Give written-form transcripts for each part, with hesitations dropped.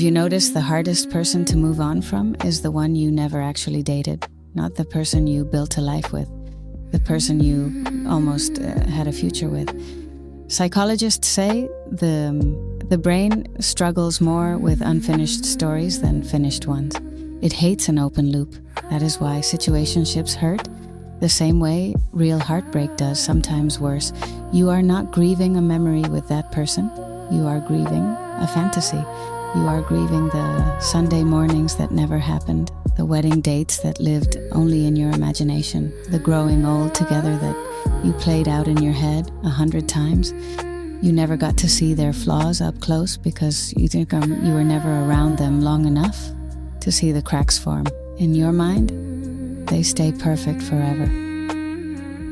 You notice the hardest person to move on from is the one you never actually dated, not the person you built a life with, the person you almost had a future with. Psychologists say the brain struggles more with unfinished stories than finished ones. It hates an open loop. That is why situationships hurt the same way real heartbreak does, sometimes worse. You are not grieving a memory with that person. You are grieving a fantasy. You are grieving the Sunday mornings that never happened, the wedding dates that lived only in your imagination, the growing old together that you played out in your head 100 times. You never got to see their flaws up close because you think you were never around them long enough to see the cracks form. In your mind, they stay perfect forever,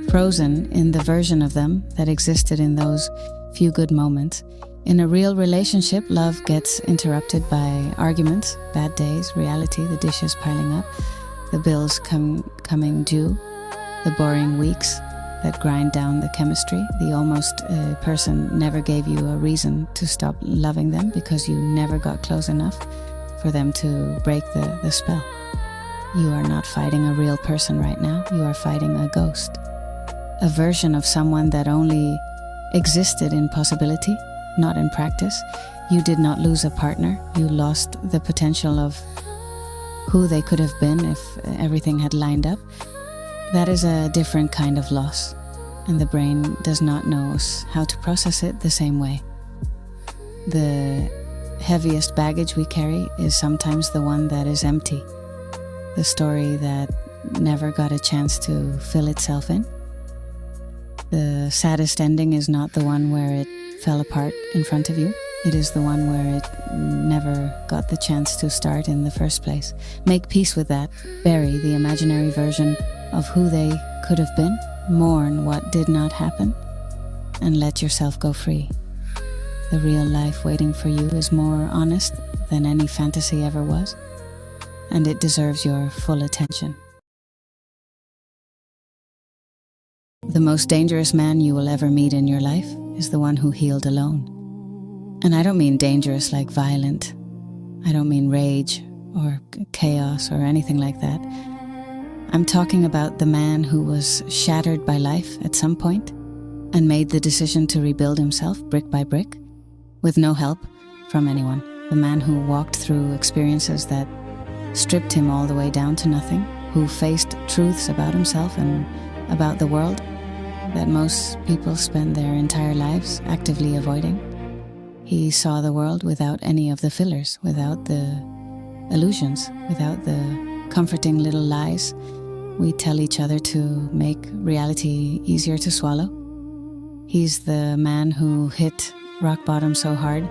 frozen in the version of them that existed in those few good moments. In a real relationship, love gets interrupted by arguments, bad days, reality, the dishes piling up, the bills coming due, the boring weeks that grind down the chemistry. The almost person never gave you a reason to stop loving them because you never got close enough for them to break the spell. You are not fighting a real person right now. You are fighting a ghost, a version of someone that only existed in possibility, not in practice. You did not lose a partner. You lost the potential of who they could have been if everything had lined up. That is a different kind of loss, and the brain does not know how to process it the same way. The heaviest baggage we carry is sometimes the one that is empty, the story that never got a chance to fill itself in. The saddest ending is not the one where it fell apart in front of you. It is the one where it never got the chance to start in the first place. Make peace with that. Bury the imaginary version of who they could have been. Mourn what did not happen, and let yourself go free. The real life waiting for you is more honest than any fantasy ever was, and it deserves your full attention. The most dangerous man you will ever meet in your life is the one who healed alone. And I don't mean dangerous like violent. I don't mean rage or chaos or anything like that. I'm talking about the man who was shattered by life at some point and made the decision to rebuild himself brick by brick with no help from anyone. The man who walked through experiences that stripped him all the way down to nothing, who faced truths about himself and about the world that most people spend their entire lives actively avoiding. He saw the world without any of the fillers, without the illusions, without the comforting little lies we tell each other to make reality easier to swallow. He's the man who hit rock bottom so hard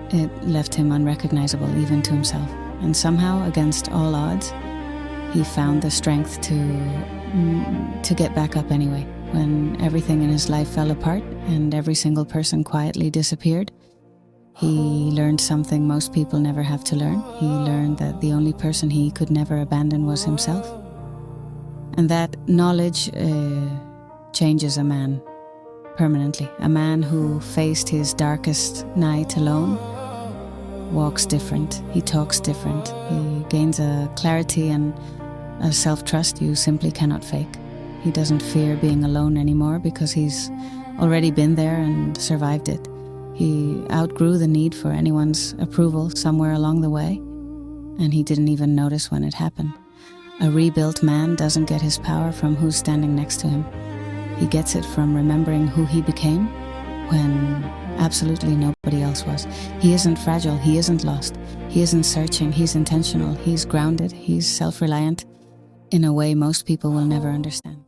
it left him unrecognizable even to himself. And somehow, against all odds, he found the strength to get back up anyway. When everything in his life fell apart and every single person quietly disappeared, he learned something most people never have to learn. He learned that the only person he could never abandon was himself. And that knowledge changes a man permanently. A man who faced his darkest night alone walks different. He talks different. He gains a clarity and a self-trust you simply cannot fake. He doesn't fear being alone anymore because he's already been there and survived it. He outgrew the need for anyone's approval somewhere along the way, and he didn't even notice when it happened. A rebuilt man doesn't get his power from who's standing next to him. He gets it from remembering who he became when absolutely nobody else was. He isn't fragile, he isn't lost, he isn't searching, he's intentional, he's grounded, he's self-reliant in a way most people will never understand.